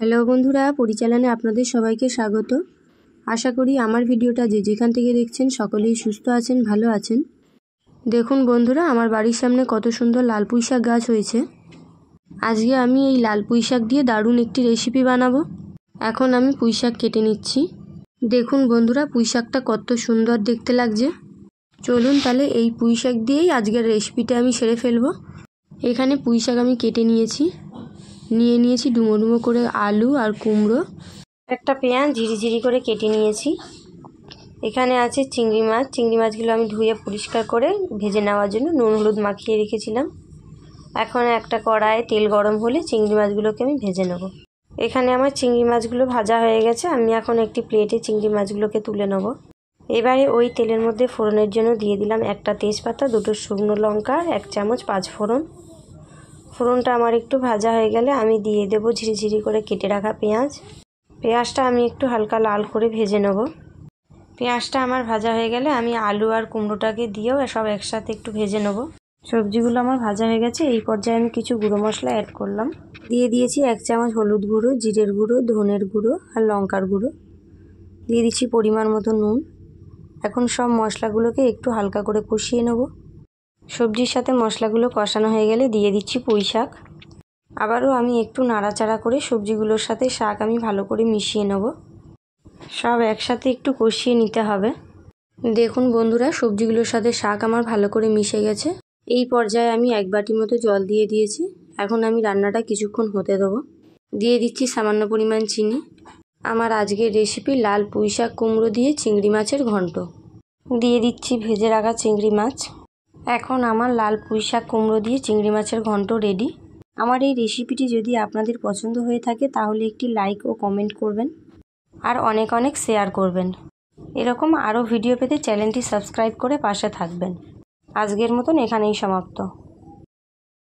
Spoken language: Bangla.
হ্যালো বন্ধুরা, পরিচালনায় আপনাদের সবাইকে স্বাগত। আশা করি আমার ভিডিওটা যে যেখান থেকে দেখছেন সকলেই সুস্থ আছেন, ভালো আছেন। দেখুন বন্ধুরা, আমার বাড়ির সামনে কত সুন্দর লাল পুঁই শাক গাছ হয়েছে। আজকে আমি এই লাল পুঁই শাক দিয়ে দারুণ একটি রেসিপি বানাবো। এখন আমি পুঁই শাক কেটে নিচ্ছি। দেখুন বন্ধুরা, পুঁই শাকটা কত সুন্দর দেখতে লাগছে। চলুন তাহলে এই পুঁই শাক দিয়েই আজকের রেসিপিটা আমি সেরে ফেলবো। এখানে পুঁই শাক আমি কেটে নিয়েছি ডুমো ডুমো করে আলু আর কুমড়ো, একটা পেঁয়াজ ঝিরিঝিরি করে কেটে নিয়েছি। এখানে আছে চিংড়ি মাছগুলো আমি ধুয়ে পরিষ্কার করে ভেজে নেওয়ার জন্য নুন হলুদ মাখিয়ে রেখেছিলাম। এখন একটা কড়াইয়ে তেল গরম হলে চিংড়ি মাছগুলোকে আমি ভেজে নেব। এখানে আমার চিংড়ি মাছগুলো ভাজা হয়ে গেছে। আমি এখন একটি প্লেটে চিংড়ি মাছগুলোকে তুলে নেব। এবারে ওই তেলের মধ্যে ফোড়নের জন্য দিয়ে দিলাম একটা তেজপাতা, দুটো শুকনো লঙ্কা, 1 চামচ 5 ফোড়ন। ফোড়নটা আমার একটু ভাজা হয়ে গেলে আমি দিয়ে দেবো ঝিরিঝিরি করে কেটে রাখা পেঁয়াজটা আমি একটু হালকা লাল করে ভেজে নেব। পেঁয়াজটা আমার ভাজা হয়ে গেলে আমি আলু আর কুমড়োটাকে দিয়েও সব একসাথে একটু ভেজে নেব। সবজিগুলো আমার ভাজা হয়ে গেছে। এই পর্যায়ে আমি কিছু গুঁড়ো মশলা অ্যাড করলাম। দিয়ে দিয়েছি 1 চামচ হলুদ গুঁড়ো, জিরের গুঁড়ো, ধনের গুঁড়ো আর লঙ্কার গুঁড়ো। দিয়ে দিচ্ছি পরিমাণ মতো নুন। এখন সব মশলাগুলোকে একটু হালকা করে কষিয়ে নেব। সবজির সাথে মশলাগুলো কষানো হয়ে গেলে দিয়ে দিচ্ছি পুঁই শাক। আবারও আমি একটু নাড়াচাড়া করে সবজিগুলোর সাথে শাক আমি ভালো করে মিশিয়ে নেব। সব একসাথে একটু কষিয়ে নিতে হবে। দেখুন বন্ধুরা, সবজিগুলোর সাথে শাক আমার ভালো করে মিশে গেছে। এই পর্যায়ে আমি 1 বাটি মতো জল দিয়ে দিয়েছি। এখন আমি রান্নাটা কিছুক্ষণ হতে দেবো। দিয়ে দিচ্ছি সামান্য পরিমাণ চিনি। আমার আজকের রেসিপি লাল পুঁই শাক কুমড়ো দিয়ে চিংড়ি মাছের ঘন্ট। দিয়ে দিচ্ছি ভেজে রাখা চিংড়ি মাছ। এখন আমার লাল পুঁই শাক কুমড়ো দিয়ে চিংড়ি মাছের ঘন্ট রেডি। আমার এই রেসিপিটি যদি আপনাদের পছন্দ হয়ে থাকে তাহলে একটি লাইক ও কমেন্ট করবেন আর অনেক অনেক শেয়ার করবেন। এরকম আরও ভিডিও পেতে চ্যানেলটি সাবস্ক্রাইব করে পাশে থাকবেন। আজকের মতন এখানেই সমাপ্ত।